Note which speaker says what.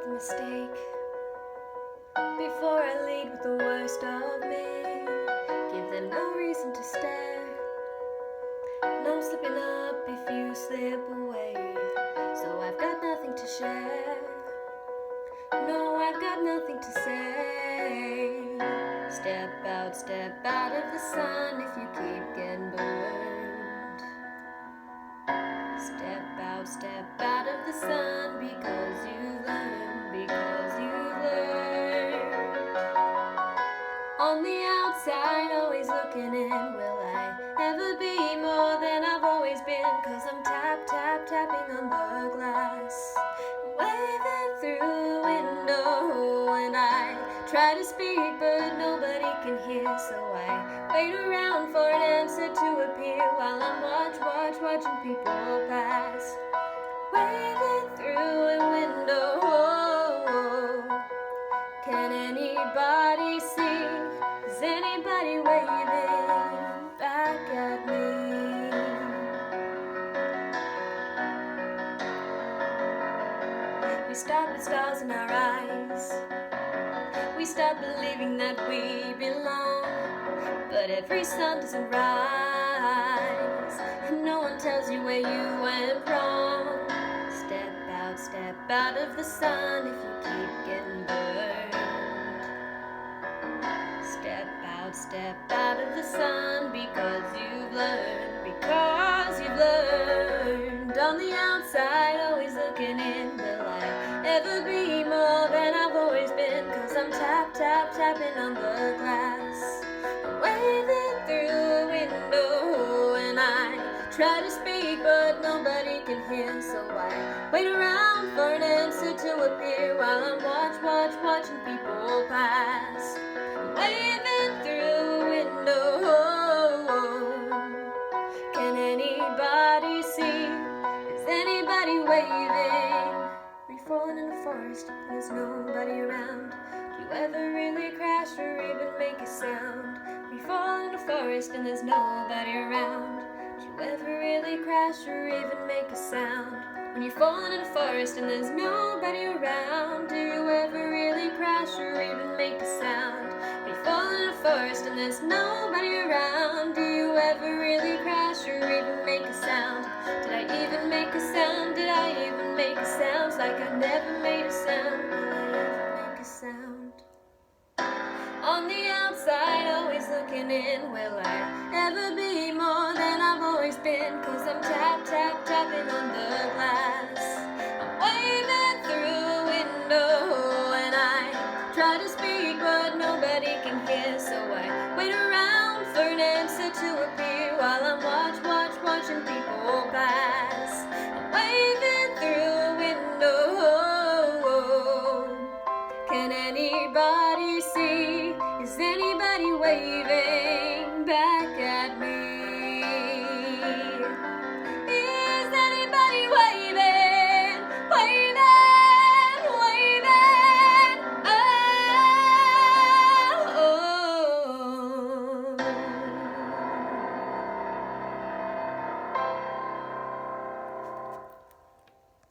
Speaker 1: make the mistake before I lead with the worst of me. Give them no reason to stare, no slipping up if you slip away. So I've got nothing to share, no, I've got nothing to say. Step out of the sun if you keep getting burned. Step out of the sun because you've learned, On the outside, always looking in, will I ever be more than I've always been? Cause I'm tapping on the glass, waving through a window, and I try to speak but nobody can hear. So I wait around for an answer to appear while I'm watching people pass, waving through a window. Can anybody see? Is anybody waving back at me? We start with stars in our eyes, we start believing that we belong, but every sun doesn't rise, and no one tells you where you went wrong. Step out of the sun if you keep getting burned. Step out of the sun because you've learned, On the outside, always looking in, will I ever be more than I've always been? Cause I'm tapping on the glass, waving through a window, and I try to speak but nobody can hear. So I wait around for an answer to appear while I'm watching people pass, waving through a window. Can anybody see? Is anybody waving? Are you falling in the forest and there's nobody around? Do you ever really crash or even make a sound? Are you falling in the forest and there's nobody around? Do you ever really crash or even make a sound? When you're falling in the forest and there's nobody around, do you ever really crash or even make a sound? When you're falling in the forest and there's nobody around, do you ever really crash or even make a sound? Did I even make a sound? Did I even make a sound? It's like I never made a sound. Will I ever make a sound? On the outside, always looking in, will I ever be more than I've always been? Cause I'm tapping on the glass,